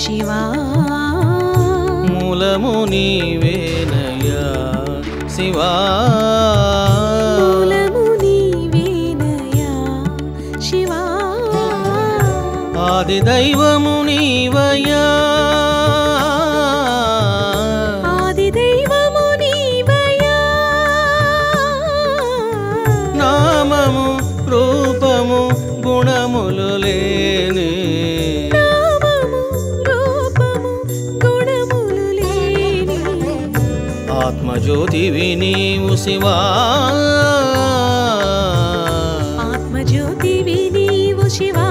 శివా మూలము నీవేనయ్యా శివా మూలము నీవేనయ్యా శివా ఆది దైవము నీవయ్యా ఆది దైవము నీవయ్యా నామము రూపము గుణములు లేని నామము రూపము గుణములు లేని ఆత్మజ్యోతివి నీవు శివా ఆత్మజ్యోతివి నీవు శివా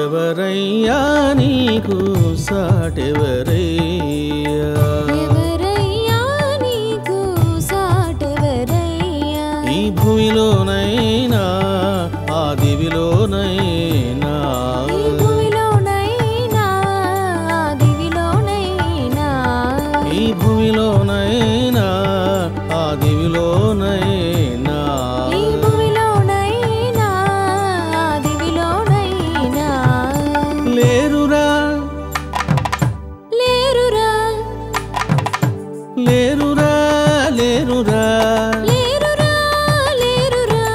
ఎవరయ్యా నీకు సాటెవరయ్యా ఎవరయ్యా నీకు సాటెవరయ్యా ఈ భూమిలోనైనా ఆ దివిలోనైనా ఈ భూమిలోనైనా ఆ దివిలోనైనా ఈ భూమిలోనైనా ఆ దివిలోనైనా ఈ భూమిలోనైనా ఆ దివిలోనైనా లేరురా లేరురా లేరురా లేరురా లేరురా లేరురా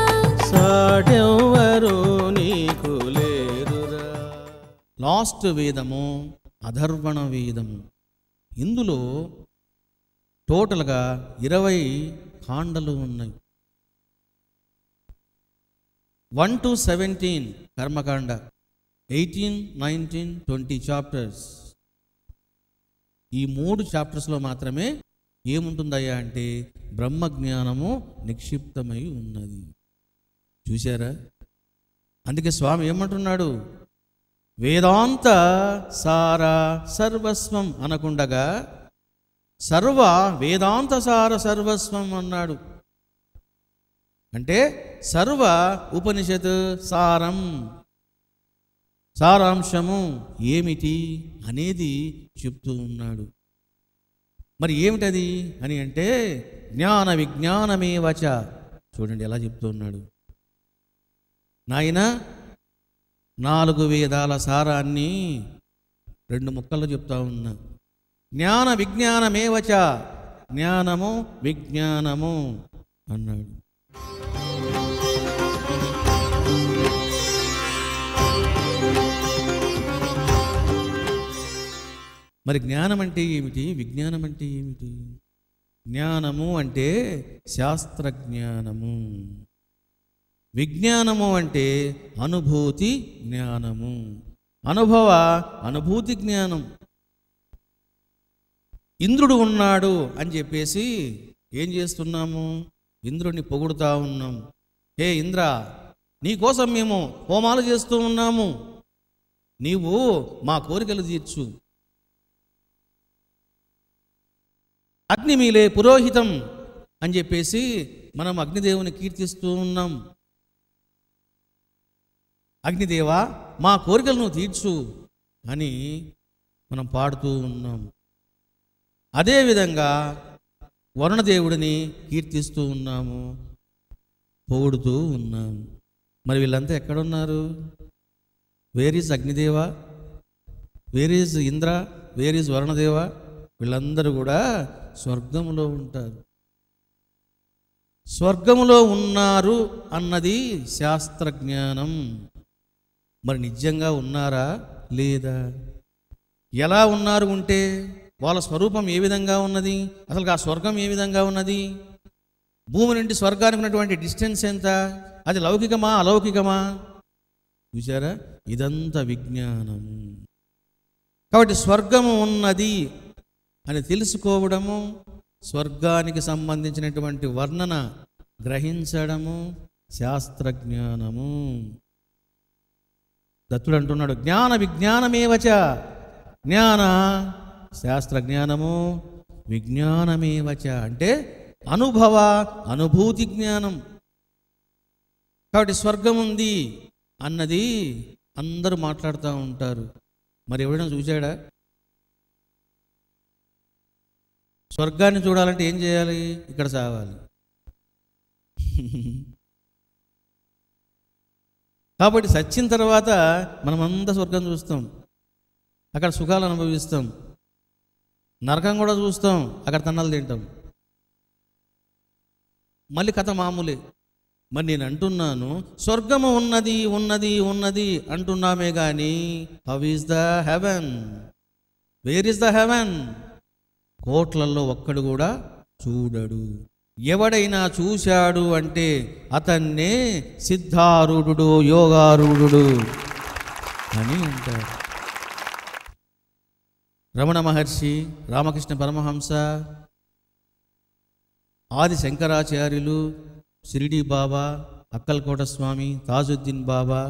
సాటెవ్వరు నీకు లేరురా. లాస్ట్ వేదము అధర్వణ వేదము. ఇందులో టోటల్గా 20 కాండలు ఉన్నాయి. 1 to 17 కర్మకాండ, 18, 19, 20 చాప్టర్స్. ఈ 3 చాప్టర్స్లో మాత్రమే ఏముంటుందయ్యా అంటే బ్రహ్మజ్ఞానము నిక్షిప్తమై ఉన్నది. చూశారా? అందుకే స్వామి ఏమంటున్నాడు, వేదాంత సార సర్వస్వం అనకుండగా సర్వ వేదాంత సార సర్వస్వం అన్నాడు. అంటే సర్వ ఉపనిషత్ సారం, సారాంశము ఏమిటి అనేది చెప్తూ ఉన్నాడు. మరి ఏమిటది అని అంటే జ్ఞాన విజ్ఞానమేవచ. చూడండి ఎలా చెప్తూ ఉన్నాడు. నాయన 4 వేదాల సారాన్ని 2 ముక్కల్లో చెప్తా ఉన్నా. జ్ఞాన విజ్ఞానమేవచ, జ్ఞానము విజ్ఞానము అన్నాడు. మరి జ్ఞానం అంటే ఏమిటి, విజ్ఞానం అంటే ఏమిటి? జ్ఞానము అంటే శాస్త్రజ్ఞానము, విజ్ఞానము అంటే అనుభూతి జ్ఞానము, అనుభూతి జ్ఞానం. ఇంద్రుడు ఉన్నాడు అని చెప్పేసి ఏం చేస్తున్నాము, ఇంద్రుడిని పొగుడుతూ ఉన్నాం. హే ఇంద్ర, నీకోసం మేము హోమాలు చేస్తూ ఉన్నాము, నీవు మా కోరికలు తీర్చు. అగ్నిమీలే పురోహితం అని చెప్పేసి మనం అగ్నిదేవుని కీర్తిస్తూ ఉన్నాం. అగ్నిదేవా మా కోరికలు నువ్వు తీర్చు అని మనం పాడుతూ ఉన్నాం. అదేవిధంగా వరుణదేవుడిని కీర్తిస్తూ ఉన్నాము, పొగుడుతూ ఉన్నాము. మరి వీళ్ళంతా ఎక్కడున్నారు? Where is Agnideva, where is Indra, where is Varunadeva? వీళ్ళందరూ కూడా స్వర్గములో ఉంటారు. స్వర్గములో ఉన్నారు అన్నది శాస్త్రజ్ఞానం. మరి నిజంగా ఉన్నారా లేదా? ఎలా ఉన్నారు ఉంటే వాళ్ళ స్వరూపం ఏ విధంగా ఉన్నది, అసలు ఆ స్వర్గం ఏ విధంగా ఉన్నది, భూమి నుండి స్వర్గానికి ఉన్నటువంటి డిస్టెన్స్ ఎంత, అది లౌకికమా అలౌకికమా? చూసారా? ఇదంతా విజ్ఞానము. కాబట్టి స్వర్గము ఉన్నది అని తెలుసుకోవడము, స్వర్గానికి సంబంధించినటువంటి వర్ణన గ్రహించడము శాస్త్రజ్ఞానము. దత్తుడు అంటున్నాడు జ్ఞాన విజ్ఞానమేవచ, జ్ఞాన శాస్త్ర జ్ఞానము, విజ్ఞానమేవచ అంటే అనుభవ అనుభూతి జ్ఞానం. కాబట్టి స్వర్గం ఉంది అన్నది అందరూ మాట్లాడుతూ ఉంటారు. మరి ఎవరైనా చూశాడా? స్వర్గాన్ని చూడాలంటే ఏం చేయాలి? ఇక్కడ చావాలి. కాబట్టి సచ్చిన తర్వాత మనమంతా స్వర్గం చూస్తాం, అక్కడ సుఖాలు అనుభవిస్తాం. నరకం కూడా చూస్తాం, అక్కడ తన్నాలు తింటాం. మళ్ళీ కథ మామూలే. మరి నేను అంటున్నాను స్వర్గము ఉన్నది ఉన్నది ఉన్నది అంటున్నామే కానీ how is the heaven, where is the heaven? కోట్లల్లో ఒక్కడు కూడా చూడడు. ఎవడైనా చూశాడు అంటే అతన్నే సిద్ధారూఢుడు యోగారూఢుడు అని అంటారు. రమణ మహర్షి, రామకృష్ణ పరమహంస, ఆది శంకరాచార్యులు, షిరిడి బాబా, అక్కల్కోట స్వామి, తాజుద్దీన్ బాబా,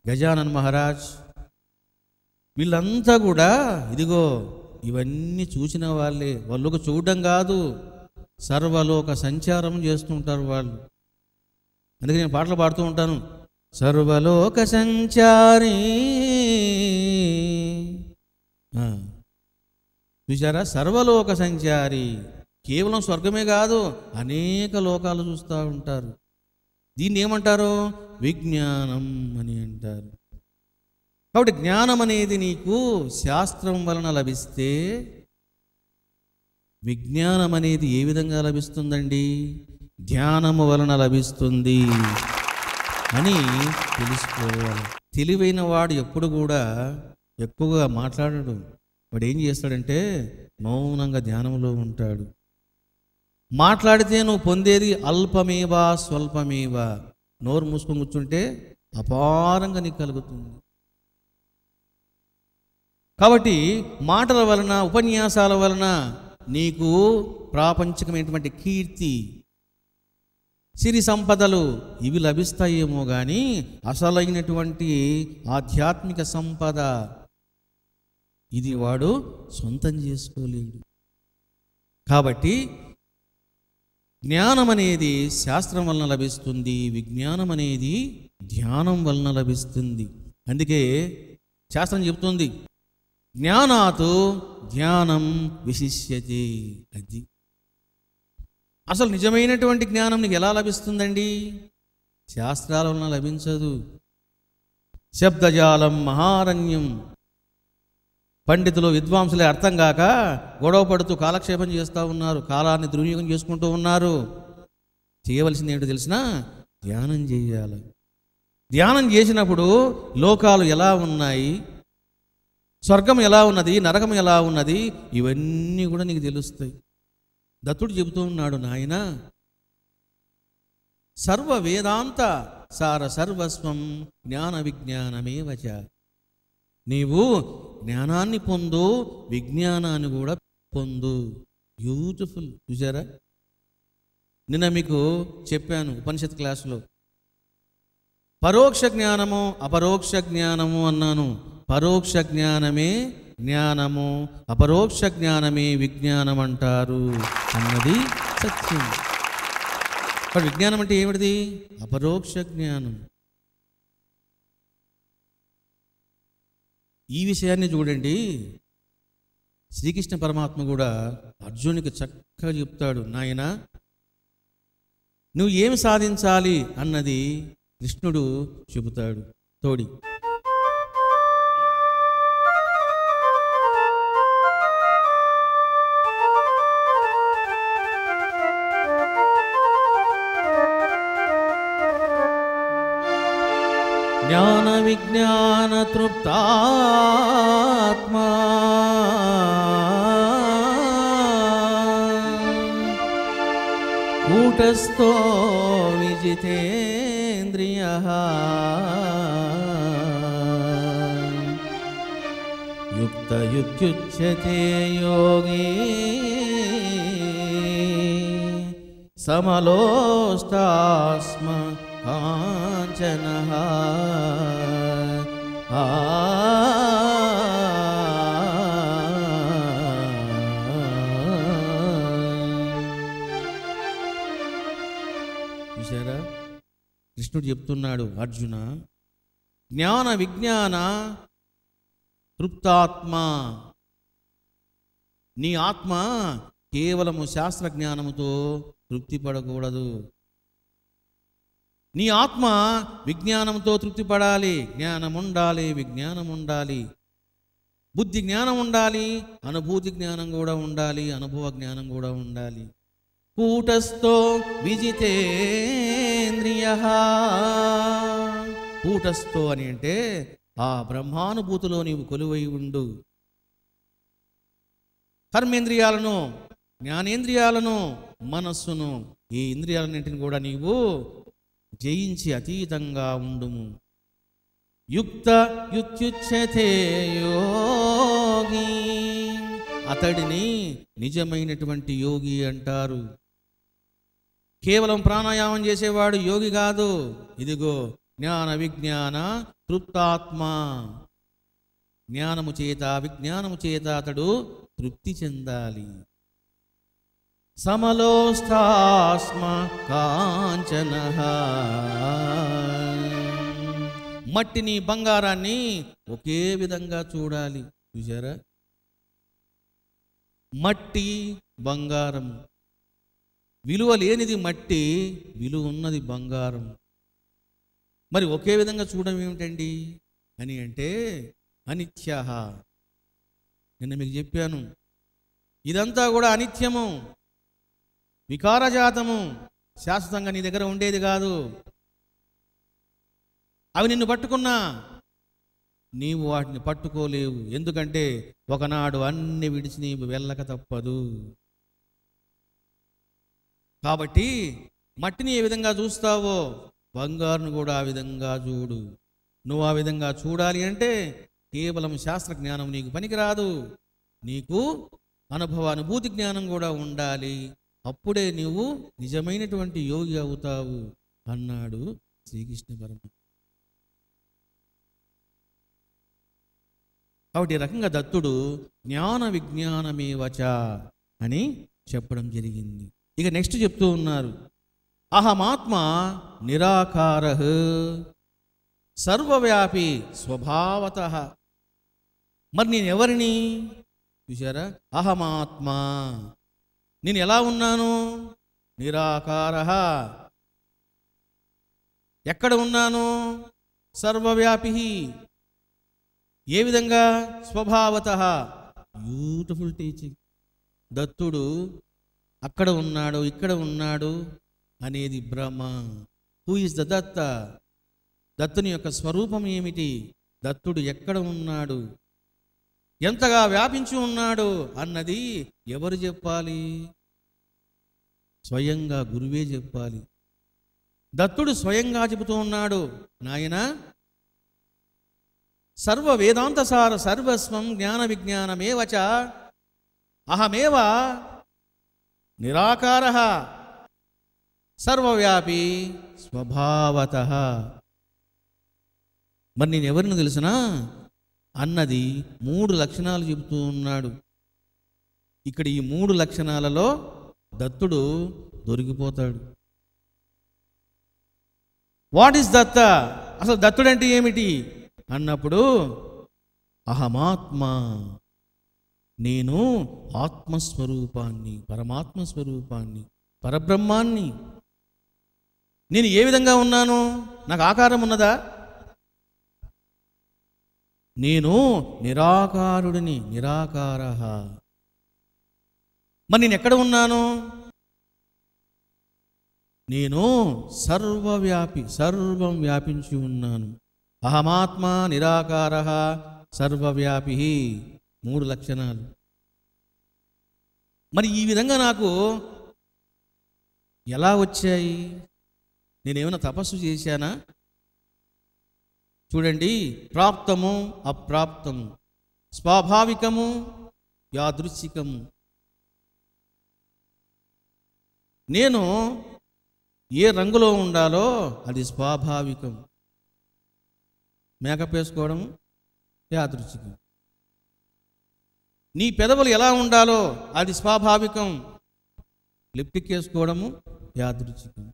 గజానన్ మహారాజ్, వీళ్ళంతా కూడా ఇదిగో ఇవన్నీ చూసిన వాళ్ళే. వాళ్ళకు చూడడం కాదు, సర్వలోక సంచారం చేస్తుంటారు వాళ్ళు. అందుకే నేను పాటలు పాడుతూ ఉంటాను. సర్వలోక సంచారి, చూసారా? సర్వలోక సంచారి. కేవలం స్వర్గమే కాదు, అనేక లోకాలు చూస్తూ ఉంటారు. దీన్ని ఏమంటారు? విజ్ఞానం అని అంటారు. కాబట్టి జ్ఞానం అనేది నీకు శాస్త్రం వలన లభిస్తే, విజ్ఞానం అనేది ఏ విధంగా లభిస్తుందండి? ధ్యానము వలన లభిస్తుంది అని తెలుసుకోవాలి. తెలివైన వాడు ఎప్పుడు కూడా ఎక్కువగా మాట్లాడడు. వాడు ఏం చేస్తాడంటే మౌనంగా ధ్యానంలో ఉంటాడు. మాట్లాడితే నువ్వు పొందేది అల్పమేవా స్వల్పమేవా. నోరు మూసుకొని కూర్చుంటే అపారంగా నీకు కలుగుతుంది. కాబట్టి మాటల వలన, ఉపన్యాసాల వలన నీకు ప్రాపంచికమైనటువంటి కీర్తి, సిరి సంపదలు ఇవి లభిస్తాయేమో కానీ అసలైనటువంటి ఆధ్యాత్మిక సంపద ఇది వాడు సొంతం చేసుకోలేడు. కాబట్టి జ్ఞానం అనేది శాస్త్రం వలన లభిస్తుంది, విజ్ఞానం అనేది ధ్యానం వలన లభిస్తుంది. అందుకే శాస్త్రం చెబుతుంది జ్ఞానాతు ధ్యానం విశిష్యతే. అది అసలు నిజమైనటువంటి జ్ఞానం నీకు ఎలా లభిస్తుందండి? శాస్త్రాల వలన లభించదు. శబ్దజాలం మహారణ్యం. పండితులు విద్వాంసులే అర్థం కాక గొడవ పడుతూ కాలక్షేపం చేస్తూ ఉన్నారు, కాలాన్ని దుర్వినియోగం చేసుకుంటూ ఉన్నారు. చేయవలసింది ఏంటో తెలిసినా ధ్యానం చేయాలి. ధ్యానం చేసినప్పుడు లోకాలు ఎలా ఉన్నాయి, స్వర్గం ఎలా ఉన్నది, నరకం ఎలా ఉన్నది, ఇవన్నీ కూడా నీకు తెలుస్తాయి. దత్తుడు చెబుతూ ఉన్నాడు, నాయన సర్వ వేదాంత సార సర్వస్వం జ్ఞాన విజ్ఞానమేవచ. నీవు జ్ఞానాన్ని పొందు, విజ్ఞానాన్ని కూడా పొందు. బ్యూటిఫుల్. చూసారా? నిన్న మీకు చెప్పాను ఉపనిషత్ క్లాసులో, పరోక్ష జ్ఞానము అపరోక్ష జ్ఞానము అన్నాను. పరోక్ష జ్ఞానమే జ్ఞానము, అపరోక్ష జ్ఞానమే విజ్ఞానం అంటారు అన్నది సత్యం. మరి విజ్ఞానం అంటే ఏమిటిది? అపరోక్ష జ్ఞానం. ఈ విషయాన్ని చూడండి, శ్రీకృష్ణ పరమాత్మ కూడా అర్జునునికి చక్కగా చెప్తాడు, నాయన నువ్వు ఏమి సాధించాలి అన్నది కృష్ణుడు చెబుతాడు. తోడి జ్ఞాన విజ్ఞాన తృప్తాత్మా కూటస్థో విజితేంద్రియః యుక్తయుక్త్యుచ్యతే యోగి సమలోష్టాస్మ కాంచనః. ఆ చూసారా, కృష్ణుడు చెప్తున్నాడు, అర్జున జ్ఞాన విజ్ఞాన తృప్తాత్మ, నీ ఆత్మ కేవలము శాస్త్ర జ్ఞానముతో తృప్తి పడకూడదు. నీ ఆత్మ విజ్ఞానంతో తృప్తి పడాలి. జ్ఞానం ఉండాలి, విజ్ఞానం ఉండాలి, బుద్ధి జ్ఞానం ఉండాలి, అనుభూతి జ్ఞానం కూడా ఉండాలి, అనుభవ జ్ఞానం కూడా ఉండాలి. కూటస్థో విజితేంద్రియ, కూటస్థో అని అంటే ఆ బ్రహ్మానుభూతిలో నీవు కొలువై ఉండు. కర్మేంద్రియాలను, జ్ఞానేంద్రియాలను, మనస్సును, ఈ ఇంద్రియాలన్నింటిని కూడా నీవు జయించి అతీతంగా ఉండుము. యుక్త యుత్యుచ్యతే యోగి, అతడిని నిజమైనటువంటి యోగి అంటారు. కేవలం ప్రాణాయామం చేసేవాడు యోగి కాదు. ఇదిగో జ్ఞాన విజ్ఞాన తృప్తాత్మ, జ్ఞానము చేత విజ్ఞానము చేత అతడు తృప్తి చెందాలి. సమలోష్టాస్మ కాంచన, మట్టిని బంగారాన్ని ఒకే విధంగా చూడాలి. చూసారా, మట్టి బంగారం, విలువ లేనిది మట్టి, విలువ ఉన్నది బంగారం. మరి ఒకే విధంగా చూడడం ఏమిటండి అని అంటే అనిత్యః. నిన్న మీకు చెప్పాను, ఇదంతా కూడా అనిత్యము, వికారజాతము, శాశ్వతంగా నీ దగ్గర ఉండేది కాదు. అవి నిన్ను పట్టుకున్నా నీవు వాటిని పట్టుకోలేవు. ఎందుకంటే ఒకనాడు అన్ని విడిచి నీవు వెళ్ళక తప్పదు. కాబట్టి మట్టిని ఏ విధంగా చూస్తావో బంగారును కూడా ఆ విధంగా చూడు. నువ్వు ఆ విధంగా చూడాలి అంటే కేవలం శాస్త్ర జ్ఞానం నీకు పనికిరాదు. నీకు అనుభూతి జ్ఞానం కూడా ఉండాలి. అప్పుడే నీవు నిజమైనటువంటి యోగి అవుతావు అన్నాడు శ్రీకృష్ణ పరమాత్మ. కాబట్టి ఈ రకంగా దత్తుడు జ్ఞాన విజ్ఞానమేవచ అని చెప్పడం జరిగింది. ఇక నెక్స్ట్ చెప్తూ ఉన్నారు, అహమాత్మ నిరాకారః సర్వవ్యాపి స్వభావతః. మరి నేను ఎవరిని చూసారా, అహమాత్మ, నేను ఎలా ఉన్నాను, నిరాకారః, ఎక్కడ ఉన్నాను, సర్వవ్యాపి, ఏ విధంగా, స్వభావతః. Beautiful teaching. దత్తుడు అక్కడ ఉన్నాడు, ఇక్కడ ఉన్నాడు అనేది భ్రమ. Who is the Datta? దత్తుని యొక్క స్వరూపం ఏమిటి? దత్తుడు ఎక్కడ ఉన్నాడు, ఎంతగా వ్యాపించి ఉన్నాడు అన్నది ఎవరు చెప్పాలి? స్వయంగా గురువే చెప్పాలి. దత్తుడు స్వయంగా చెబుతూ ఉన్నాడు, నాయనా సర్వ వేదాంతసార సర్వస్వం జ్ఞాన విజ్ఞానమేవచ అహమేవ నిరాకారః సర్వవ్యాపి స్వభావతః. మరి నేను ఎవరిని తెలుసునా అన్నది 3 లక్షణాలు చెబుతూ ఉన్నాడు. ఇక్కడ ఈ 3 లక్షణాలలో దత్తుడు దొరికిపోతాడు. వాట్ ఈస్ దత్త? అసలు దత్తుడు అంటే ఏమిటి అన్నప్పుడు, అహమాత్మ, నేను ఆత్మస్వరూపాన్ని, పరమాత్మ స్వరూపాన్ని, పరబ్రహ్మాన్ని. నేను ఏ విధంగా ఉన్నాను? నాకు ఆకారం ఉన్నదా? నేను నిరాకారుడిని, నిరాకారః. మరి నేను ఎక్కడ ఉన్నాను? నేను సర్వవ్యాపి, సర్వం వ్యాపించి ఉన్నాను. అహమాత్మ నిరాకారః సర్వవ్యాపి, 3 లక్షణాలు. మరి ఈ విధంగా నాకు ఎలా వచ్చాయి? నేనేమైనా తపస్సు చేశానా? చూడండి, ప్రాప్తము అప్రాప్తము, స్వాభావికము యాదృచ్ఛికము. నేను ఏ రంగులో ఉండాలో అది స్వాభావికం. మేకప్ వేసుకోవడం యాదృచ్ఛికం. నీ పెదవులు ఎలా ఉండాలో అది స్వాభావికం. లిప్టిక్ వేసుకోవడము యాదృచ్ఛికం.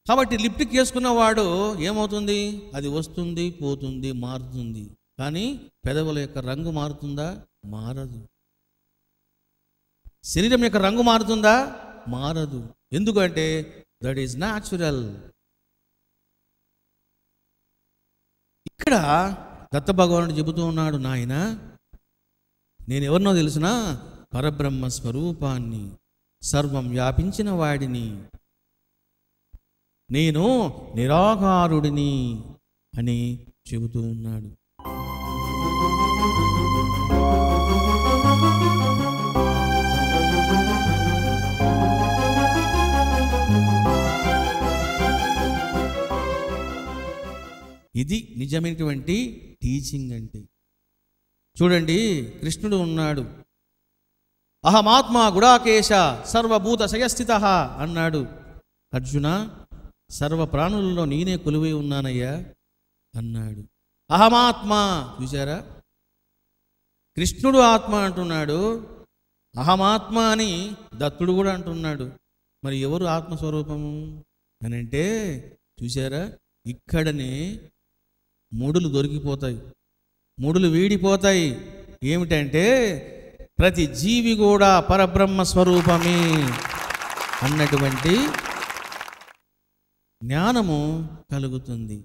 కాబట్టి లిప్టిక్ వేసుకున్నవాడు ఏమవుతుంది? అది వస్తుంది, పోతుంది, మారుతుంది. కానీ పెదవుల యొక్క రంగు మారుతుందా? మారదు. శరీరం యొక్క రంగు మారుతుందా? మారదు. ఎందుకంటే దట్ ఈజ్ న్యాచురల్. ఇక్కడ దత్త భగవానుడు చెబుతూ ఉన్నాడు, నాయన నేను ఎవరినో తెలిసిన పరబ్రహ్మ స్వరూపాన్ని, సర్వం వ్యాపించిన వాడిని, నేను నిరాకారుడిని అని చెబుతూ ఉన్నాడు. ఇది నిజమైనటువంటి టీచింగ్ అంటే. చూడండి, కృష్ణుడు ఉన్నాడు. అహమాత్మా గుడాకేశ సర్వభూత శయస్థిత అన్నాడు. అర్జున, సర్వ ప్రాణులలో నేనే కొలువై ఉన్నానయ్యా అన్నాడు. అహమాత్మ. చూసారా, కృష్ణుడు ఆత్మ అంటున్నాడు, అహమాత్మ అని దత్తుడు కూడా అంటున్నాడు. మరి ఎవరు ఆత్మస్వరూపము అని అంటే, చూసారా, ఇక్కడనే ముడులు దొరికిపోతాయి, ముడులు వీడిపోతాయి. ఏమిటంటే ప్రతి జీవి కూడా పరబ్రహ్మ స్వరూపమే అన్నటువంటి జ్ఞానము కలుగుతుంది.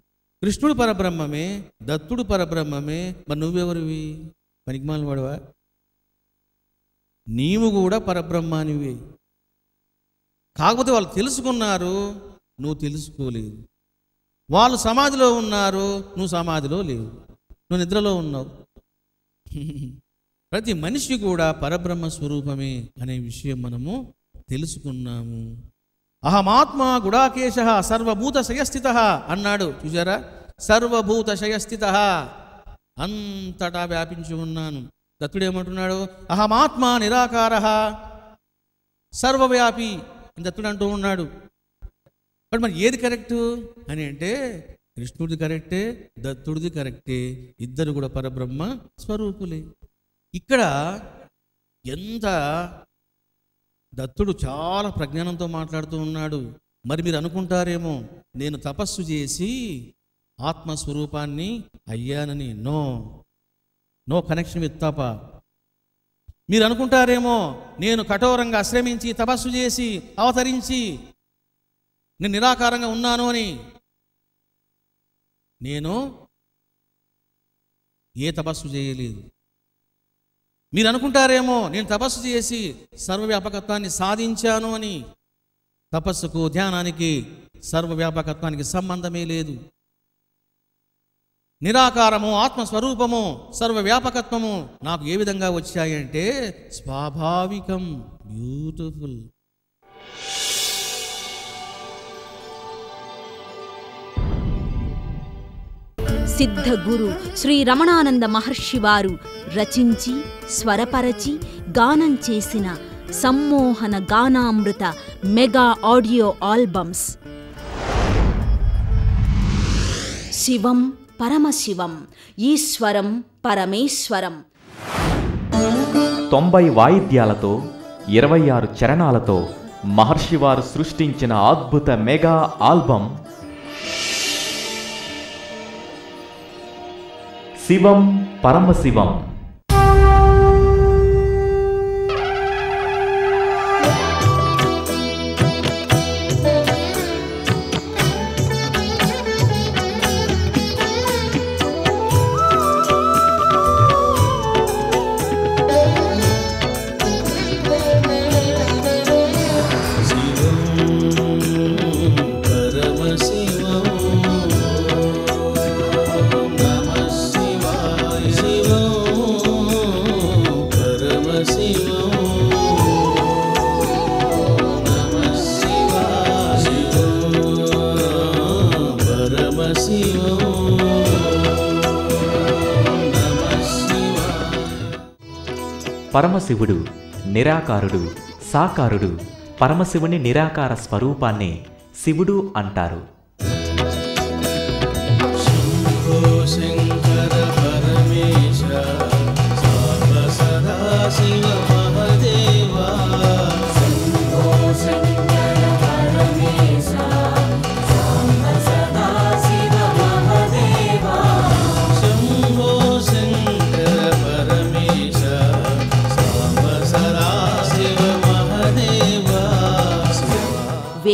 కృష్ణుడు పరబ్రహ్మమే, దత్తుడు పరబ్రహ్మమే. మరి నువ్వెవరివి? పనికిమాలిన వాడవా? నీవు కూడా పరబ్రహ్మానివి. కాకపోతే వాళ్ళు తెలుసుకున్నారు, నువ్వు తెలుసుకోలేదు. వాళ్ళు సమాధిలో ఉన్నారు, నువ్వు సమాధిలో లేవు, నువ్వు నిద్రలో ఉన్నావు. ప్రతి మనిషి కూడా పరబ్రహ్మ స్వరూపమే అనే విషయం మనము తెలుసుకున్నాము. అహమాత్మ గుడాకేశ సర్వభూత శయస్థిత అన్నాడు. చూసారా, సర్వభూత శయస్థిత, అంతటా వ్యాపించి ఉన్నాను. దత్తుడు ఏమంటున్నాడు? అహమాత్మ నిరాకార సర్వవ్యాపి అని దత్తుడు అంటూ ఉన్నాడు. బట్ మరి ఏది కరెక్టు అని అంటే, కృష్ణుడిది కరెక్టే, దత్తుడిది కరెక్టే. ఇద్దరు కూడా పరబ్రహ్మ స్వరూపులే. ఇక్కడ ఎంత దత్తుడు చాలా ప్రజ్ఞానంతో మాట్లాడుతూ ఉన్నాడు. మరి మీరు అనుకుంటారేమో నేను తపస్సు చేసి ఆత్మస్వరూపాన్ని అయ్యానని. నో నో కనెక్షన్ విత్ తప. మీరు అనుకుంటారేమో నేను కఠోరంగా శ్రమించి తపస్సు చేసి అవతరించి నేను నిరాకారంగా ఉన్నాను అని. నేను ఏ తపస్సు చేయలేదు. మీరు అనుకుంటారేమో నేను తపస్సు చేసి సర్వవ్యాపకత్వాన్ని సాధించాను అని. తపస్సుకు ధ్యానానికి సర్వవ్యాపకత్వానికి సంబంధమే లేదు. నిరాకారము, ఆత్మస్వరూపము, సర్వవ్యాపకత్వము నాకు ఏ విధంగా వచ్చాయంటే స్వాభావికం. బ్యూటిఫుల్. సిద్ధ గురు శ్రీ రమణానంద మహర్షి వారు రచించి స్వరపరచి గానం చేసిన సమ్మోహన గానామృత మెగా ఆడియో ఆల్బమ్స్ శివం పరమశివం, ఈశ్వరం పరమేశ్వరం. 90 వాయిద్యాలతో 26 చరణాలతో మహర్షివారు సృష్టించిన అద్భుత మెగా ఆల్బమ్ శివం పరమశివం. పరమశివుడు నిరాకారుడు, సాకారుడు. పరమశివుని నిరాకార స్వరూపాన్ని శివుడు అంటారు.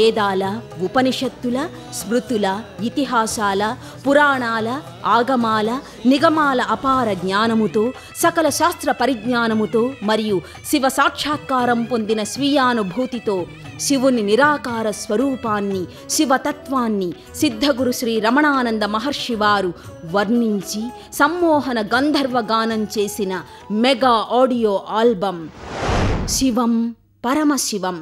వేదాల, ఉపనిషత్తుల, స్మృతుల, ఇతిహాసాల, పురాణాల, ఆగమాల, నిగమాల అపార జ్ఞానముతో, సకల శాస్త్ర పరిజ్ఞానముతో మరియు శివ సాక్షాత్కారం పొందిన స్వీయానుభూతితో శివుని నిరాకార స్వరూపాన్ని, శివతత్వాన్ని సిద్ధగురు శ్రీ రమణానంద మహర్షి వారు వర్ణించి సమ్మోహన గంధర్వ గానం చేసిన mega audio album Shivam Paramasivam.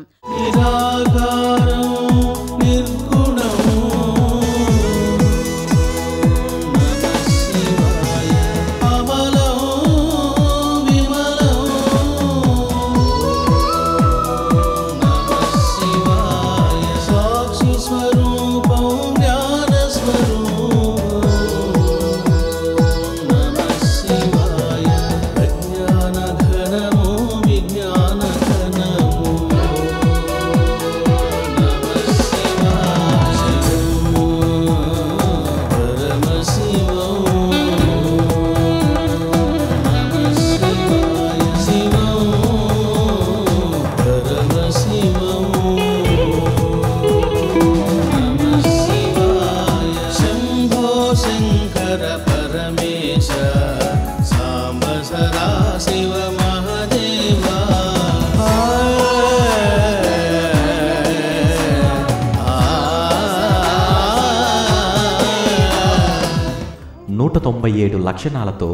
ఏడు లక్షణాలతో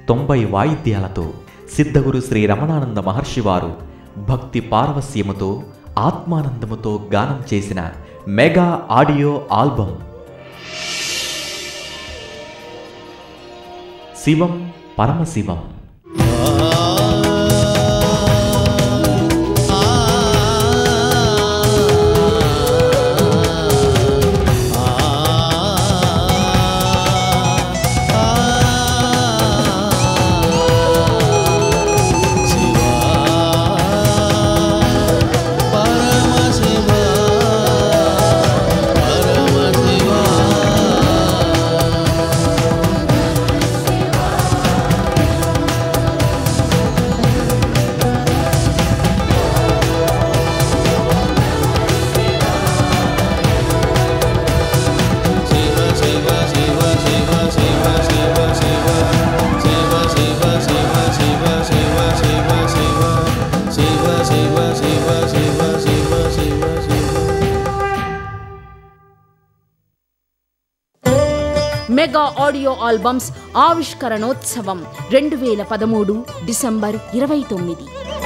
90 వాయిద్యాలతో సిద్ధగురు శ్రీ రమణానంద మహర్షి వారు భక్తి పారవస్యముతో ఆత్మానందముతో గానం చేసిన mega audio album Shivam Paramashivam. Mega audio albums ఆవిష్కరణోత్సవం 2013 డిసెంబర్ 29.